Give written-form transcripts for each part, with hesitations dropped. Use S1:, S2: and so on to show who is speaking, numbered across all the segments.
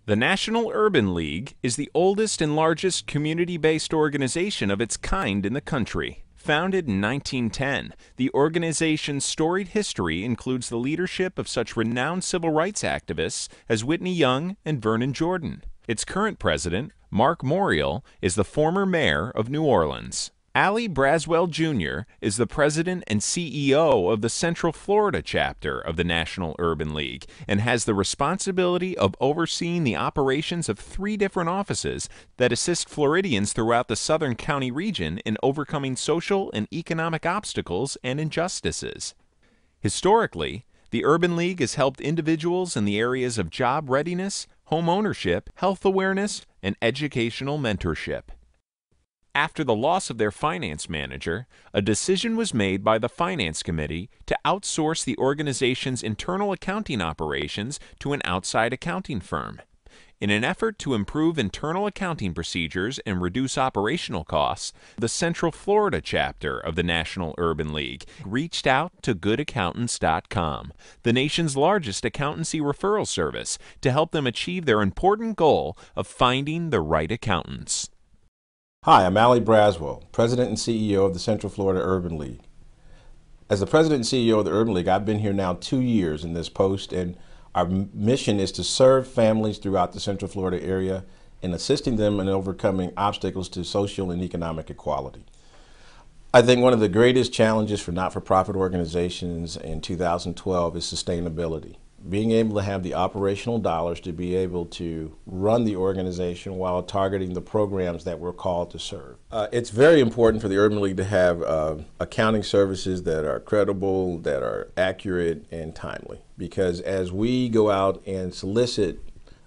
S1: The National Urban League is the oldest and largest community-based organization of its kind in the country. Founded in 1910, the organization's storied history includes the leadership of such renowned civil rights activists as Whitney Young and Vernon Jordan. Its current president, Mark Morial, is the former mayor of New Orleans. Ali Braswell Jr. is the president and CEO of the Central Florida chapter of the National Urban League and has the responsibility of overseeing the operations of 3 different offices that assist Floridians throughout the Southern County region in overcoming social and economic obstacles and injustices. Historically, the Urban League has helped individuals in the areas of job readiness, home ownership, health awareness, and educational mentorship. After the loss of their finance manager, a decision was made by the Finance Committee to outsource the organization's internal accounting operations to an outside accounting firm. In an effort to improve internal accounting procedures and reduce operational costs, the Central Florida chapter of the National Urban League reached out to GoodAccountants.com, the nation's largest accountancy referral service, to help them achieve their important goal of finding the right accountants.
S2: Hi, I'm Ali Braswell, President and CEO of the Central Florida Urban League. As the President and CEO of the Urban League, I've been here now 2 years in this post, and our mission is to serve families throughout the Central Florida area and assisting them in overcoming obstacles to social and economic equality. I think one of the greatest challenges for not-for-profit organizations in 2012 is sustainability. Being able to have the operational dollars to be able to run the organization while targeting the programs that we're called to serve. It's very important for the Urban League to have accounting services that are credible, that are accurate and timely. Because as we go out and solicit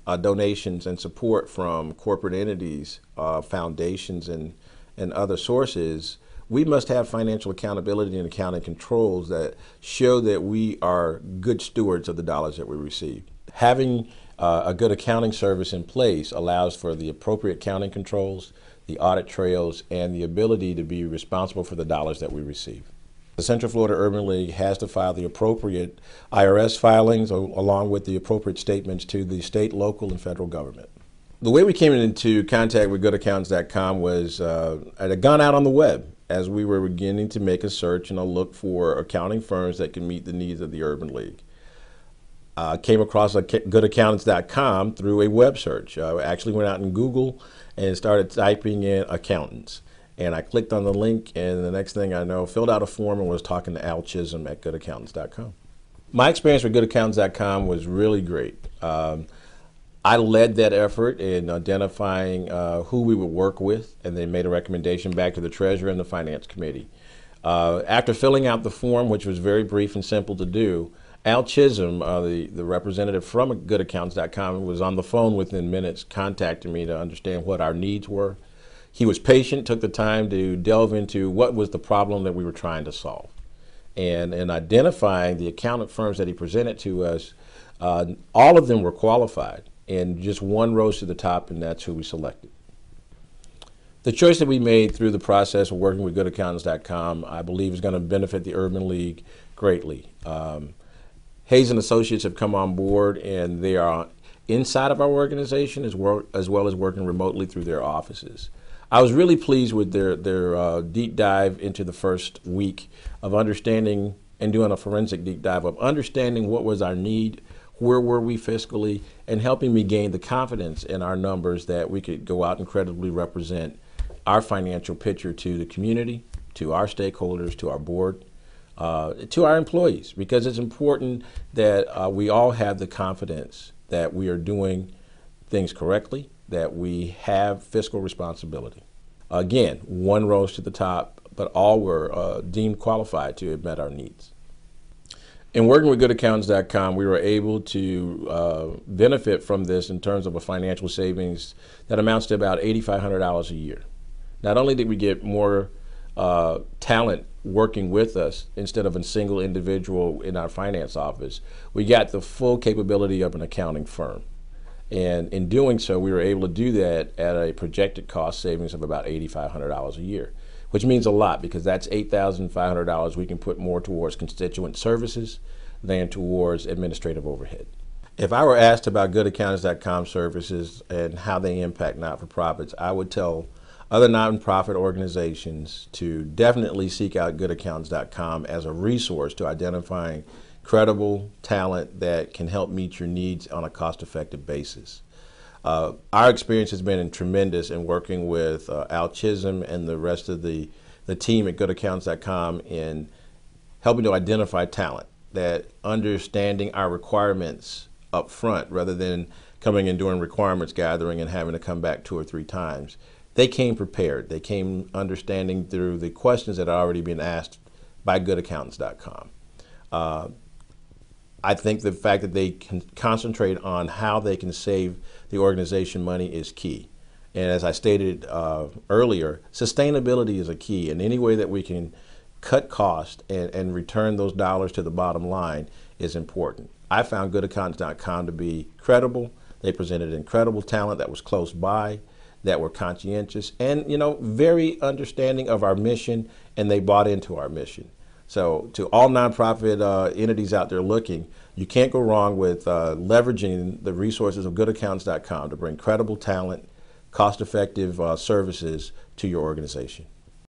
S2: donations and support from corporate entities, foundations and other sources, we must have financial accountability and accounting controls that show that we are good stewards of the dollars that we receive. Having a good accounting service in place allows for the appropriate accounting controls, the audit trails, and the ability to be responsible for the dollars that we receive. The Central Florida Urban League has to file the appropriate IRS filings along with the appropriate statements to the state, local, and federal government. The way we came into contact with GoodAccountants.com was I had gone out on the web as we were beginning to make a search and a look for accounting firms that can meet the needs of the Urban League. Came across GoodAccountants.com through a web search. I actually went out in Google and started typing in accountants. And I clicked on the link, and the next thing I know, filled out a form and was talking to Al Chisholm at GoodAccountants.com. My experience with GoodAccountants.com was really great. I led that effort in identifying who we would work with, and then made a recommendation back to the Treasurer and the Finance Committee. After filling out the form, which was very brief and simple to do, Al Chisholm, the representative from GoodAccountants.com, was on the phone within minutes contacting me to understand what our needs were. He was patient, took the time to delve into what was the problem that we were trying to solve. And in identifying the accountant firms that he presented to us, all of them were qualified. And just one rose to the top, and that's who we selected. The choice that we made through the process of working with GoodAccountants.com, I believe, is going to benefit the Urban League greatly. Hayes and Associates have come on board, and they are inside of our organization as well as working remotely through their offices. I was really pleased with their deep dive into the first week of understanding and doing a forensic deep dive of understanding what was our need, where were we fiscally, and helping me gain the confidence in our numbers that we could go out and credibly represent our financial picture to the community, to our stakeholders, to our board, to our employees, because it's important that we all have the confidence that we are doing things correctly, that we have fiscal responsibility. Again, one rose to the top, but all were deemed qualified to have met our needs. In working with GoodAccountants.com, we were able to benefit from this in terms of a financial savings that amounts to about $8,500 a year. Not only did we get more talent working with us instead of a single individual in our finance office, we got the full capability of an accounting firm. And in doing so, we were able to do that at a projected cost savings of about $8,500 a year, which means a lot because that's $8,500 we can put more towards constituent services than towards administrative overhead. If I were asked about goodaccountants.com services and how they impact not-for-profits, I would tell other nonprofit organizations to definitely seek out goodaccountants.com as a resource to identifying credible talent that can help meet your needs on a cost-effective basis. Our experience has been tremendous in working with Al Chisholm and the rest of the team at goodaccountants.com in helping to identify talent, that understanding our requirements up front rather than coming and doing requirements gathering and having to come back 2 or 3 times. They came prepared. They came understanding through the questions that had already been asked by goodaccountants.com. I think the fact that they can concentrate on how they can save the organization money is key. And as I stated earlier, sustainability is a key. And any way that we can cut costs and return those dollars to the bottom line is important. I found goodaccountants.com to be credible. They presented incredible talent that was close by, that were conscientious, and very understanding of our mission, and they bought into our mission. So to all nonprofit entities out there looking, you can't go wrong with leveraging the resources of goodaccountants.com to bring credible talent, cost-effective services to your organization.